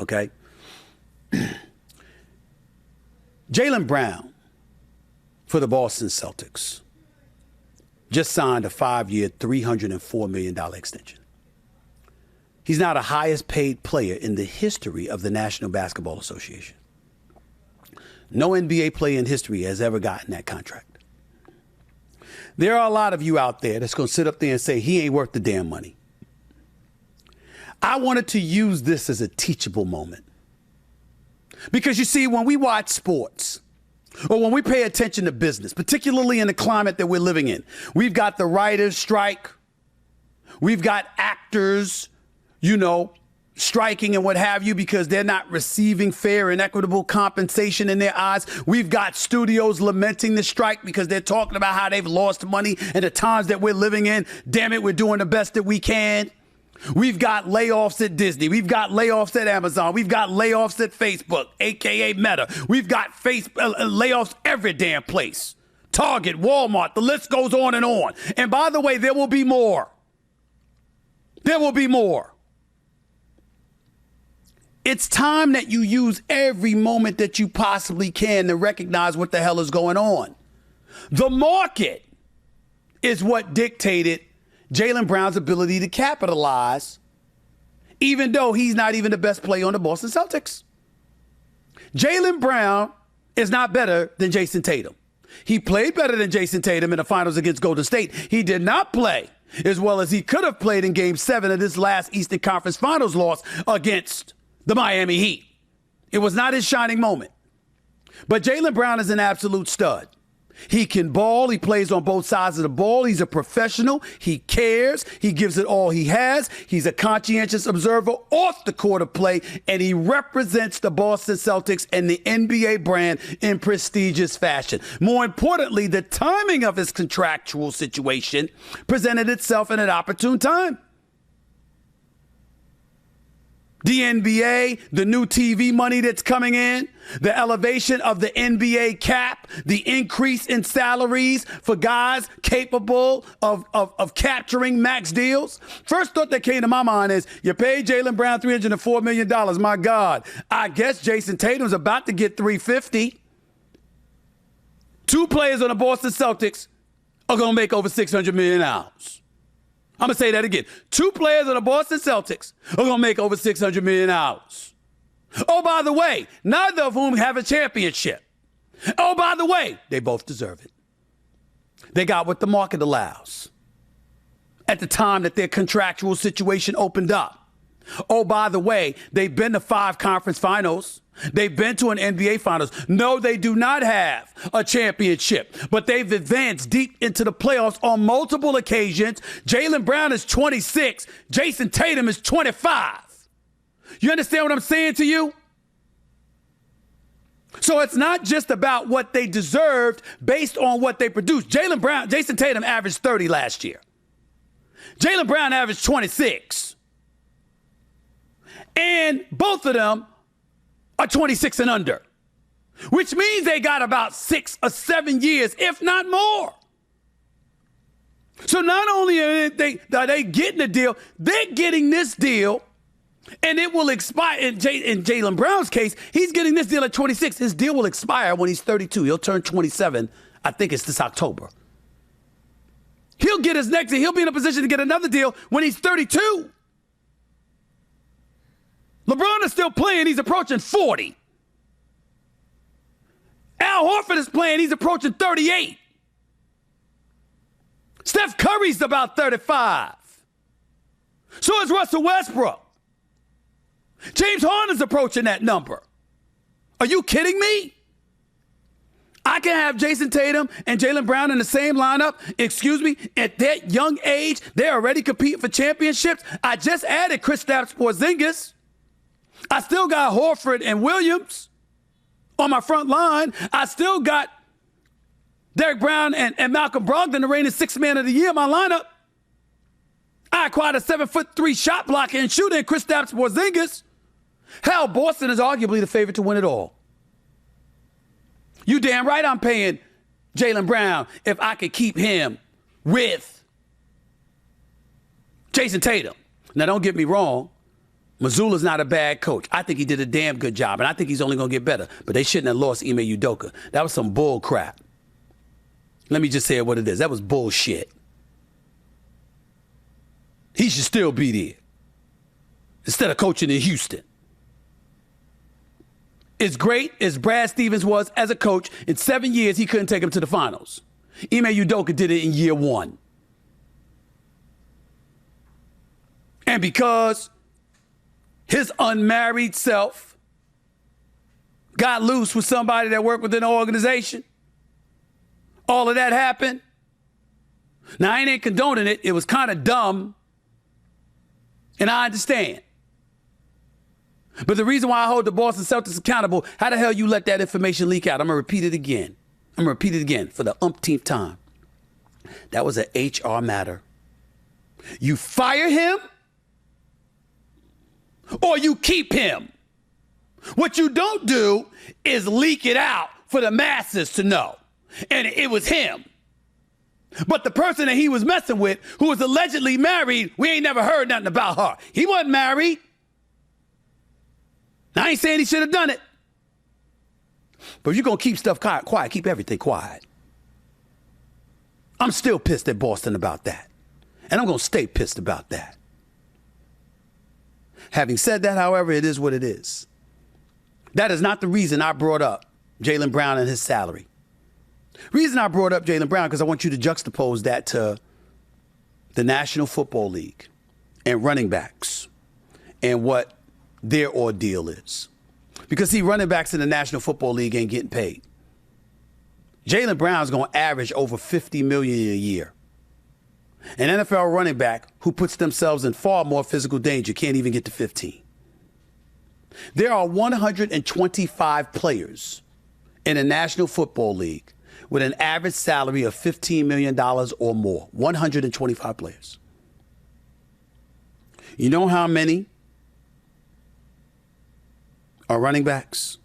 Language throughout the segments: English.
okay? Jaylen Brown for the Boston Celtics just signed a 5-year, $304 million extension. He's now the highest paid player in the history of the National Basketball Association. No NBA player in history has ever gotten that contract. There are a lot of you out there that's going to sit up there and say he ain't worth the damn money. I wanted to use this as a teachable moment. Because you see, when we watch sports or when we pay attention to business, particularly in the climate that we're living in, we've got the writers' strike. We've got actors, striking and what have you because they're not receiving fair and equitable compensation in their eyes. We've got studios lamenting the strike because they're talking about how they've lost money and the times that we're living in. Damn it, we're doing the best that we can. We've got layoffs at Disney. We've got layoffs at Amazon. We've got layoffs at Facebook, a.k.a. Meta. We've got layoffs every damn place. Target, Walmart, the list goes on. And by the way, there will be more. There will be more. It's time that you use every moment that you possibly can to recognize what the hell is going on. The market is what dictated Jaylen Brown's ability to capitalize, even though he's not even the best player on the Boston Celtics. Jaylen Brown is not better than Jayson Tatum. He played better than Jayson Tatum in the finals against Golden State. He did not play as well as he could have played in Game 7 of this last Eastern Conference Finals loss against the Miami Heat. It was not his shining moment. But Jaylen Brown is an absolute stud. He can ball. He plays on both sides of the ball. He's a professional. He cares. He gives it all he has. He's a conscientious observer off the court of play, and he represents the Boston Celtics and the NBA brand in prestigious fashion. More importantly, the timing of his contractual situation presented itself in an opportune time. The NBA, the new TV money that's coming in, the elevation of the NBA cap, the increase in salaries for guys capable of capturing max deals. First thought that came to my mind is you paid Jaylen Brown $304 million. My God, I guess Jayson Tatum's about to get $350. Two players on the Boston Celtics are going to make over $600 million. I'm going to say that again. Two players on the Boston Celtics are going to make over $600 million. Oh, by the way, neither of whom have a championship. Oh, by the way, they both deserve it. They got what the market allows at the time that their contractual situation opened up. Oh, by the way, they've been to 5 conference finals. They've been to an NBA Finals. No, they do not have a championship, but they've advanced deep into the playoffs on multiple occasions. Jaylen Brown is 26. Jayson Tatum is 25. You understand what I'm saying to you? So it's not just about what they deserved based on what they produced. Jayson Tatum averaged 30 last year. Jaylen Brown averaged 26. And both of them are 26 and under, which means they got about 6 or 7 years, if not more. So not only are they getting a deal, they're getting this deal, and it will expire. In Jaylen Brown's case, he's getting this deal at 26. His deal will expire when he's 32. He'll turn 27. I think it's this October. He'll get his next deal. He'll be in a position to get another deal when he's 32. LeBron is still playing. He's approaching 40. Al Horford is playing. He's approaching 38. Steph Curry's about 35. So is Russell Westbrook. James Harden's approaching that number. Are you kidding me? I can have Jayson Tatum and Jaylen Brown in the same lineup. Excuse me, at that young age, they're already competing for championships. I just added Kristaps Porzingis. I still got Horford and Williams on my front line. I still got Derek Brown and Malcolm Brogdon, the reigning 6th man of the year in my lineup. I acquired a 7'3" shot blocker and shooter in Kristaps Porzingis. Hell, Boston is arguably the favorite to win it all. You damn right I'm paying Jaylen Brown if I could keep him with Jayson Tatum. Now, don't get me wrong. Mazzulla's not a bad coach. I think he did a damn good job, and I think he's only going to get better. But they shouldn't have lost Ime Udoka. That was some bull crap. Let me just say what it is. That was bullshit. He should still be there instead of coaching in Houston. As great as Brad Stevens was as a coach, in 7 years, he couldn't take him to the finals. Ime Udoka did it in year 1. And because his unmarried self got loose with somebody that worked within the organization, all of that happened. Now, I ain't condoning it. It was kind of dumb. And I understand. But the reason why I hold the Boston Celtics accountable, how the hell you let that information leak out? I'm going to repeat it again. For the umpteenth time. That was an HR matter. You fire him or you keep him. What you don't do is leak it out for the masses to know. And it was him. But the person that he was messing with, who was allegedly married, we ain't never heard nothing about her. He wasn't married. Now, I ain't saying he should have done it. But if you're going to keep stuff quiet, keep everything quiet. I'm still pissed at Boston about that. And I'm going to stay pissed about that. Having said that, however, it is what it is. That is not the reason I brought up Jaylen Brown and his salary. Reason I brought up Jaylen Brown, because I want you to juxtapose that to the National Football League and running backs and what their ordeal is. Because, see, running backs in the National Football League ain't getting paid. Jaylen Brown's going to average over $50 million a year. An NFL running back who puts themselves in far more physical danger can't even get to 15. There are 125 players in the National Football League with an average salary of $15 million or more. 125 players. You know how many are running backs?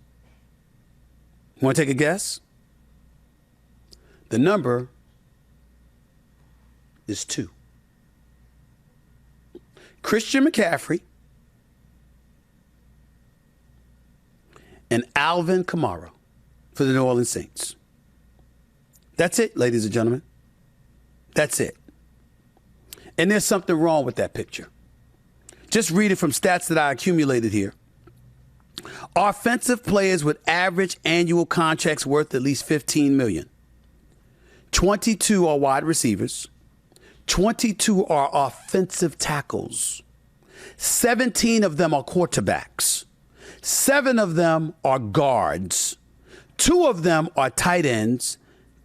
Want to take a guess? The number is 2. Christian McCaffrey and Alvin Kamara for the New Orleans Saints. That's it, ladies and gentlemen. That's it. And there's something wrong with that picture. Just read it from stats that I accumulated here. Offensive players with average annual contracts worth at least $15 million. 22 are wide receivers. 22 are offensive tackles. 17 of them are quarterbacks. 7 of them are guards. 2 of them are tight ends.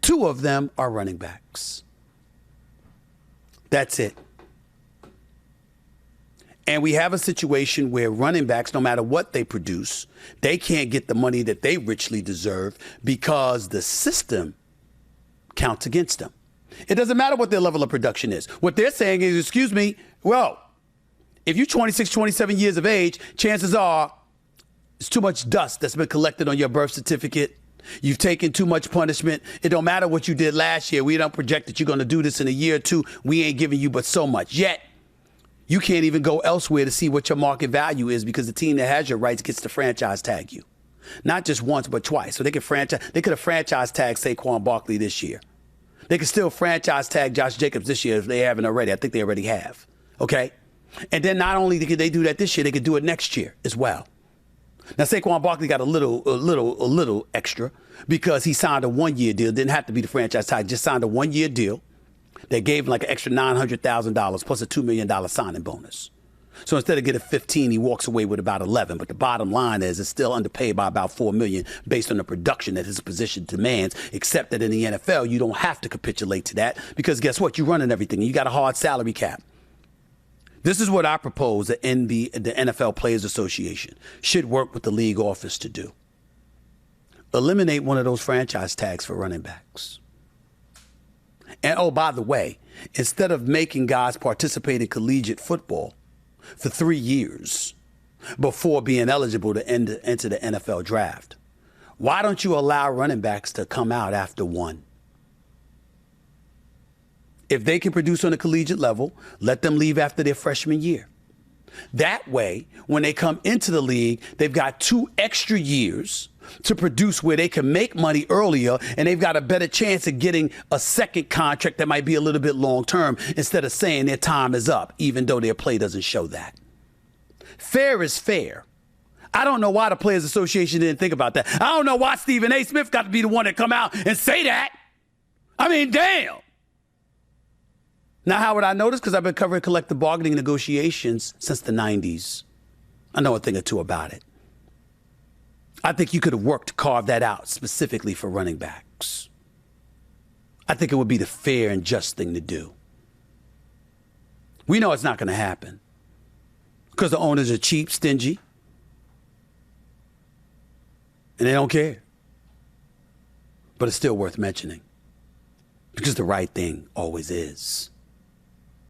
2 of them are running backs. That's it. And we have a situation where running backs, no matter what they produce, they can't get the money that they richly deserve because the system counts against them. It doesn't matter what their level of production is. What they're saying is, excuse me, well, if you're 26, 27 years of age, chances are it's too much dust that's been collected on your birth certificate. You've taken too much punishment. It don't matter what you did last year. We don't project that you're going to do this in a year or 2. We ain't giving you but so much. Yet, you can't even go elsewhere to see what your market value is because the team that has your rights gets to franchise tag you. Not just once, but twice. So they could have franchise tagged Saquon Barkley this year. They could still franchise tag Josh Jacobs this year if they haven't already. I think they already have. Okay? And then not only could they do that this year, they could do it next year as well. Now, Saquon Barkley got a little extra because he signed a 1-year deal. Didn't have to be the franchise tag. Just signed a 1-year deal. They gave him like an extra $900,000 plus a $2 million signing bonus. So instead of getting 15, he walks away with about 11. But the bottom line is it's still underpaid by about $4 million based on the production that his position demands, except that in the NFL, you don't have to capitulate to that because guess what? You're running everything. You got a hard salary cap. This is what I propose that the NFL Players Association should work with the league office to do. Eliminate one of those franchise tags for running backs. And oh, by the way, instead of making guys participate in collegiate football for 3 years before being eligible to enter the NFL draft, why don't you allow running backs to come out after 1? If they can produce on a collegiate level, let them leave after their freshman year. That way, when they come into the league, they've got 2 extra years to produce where they can make money earlier, and they've got a better chance of getting a second contract that might be a little bit long term instead of saying their time is up, even though their play doesn't show that. Fair is fair. I don't know why the Players Association didn't think about that. I don't know why Stephen A. Smith got to be the one to come out and say that. I mean, damn. Now, how would I know this? Because I've been covering collective bargaining negotiations since the 90s. I know a thing or two about it. I think you could have worked to carve that out specifically for running backs. I think it would be the fair and just thing to do. We know it's not going to happen because the owners are cheap, stingy, and they don't care. But it's still worth mentioning because the right thing always is.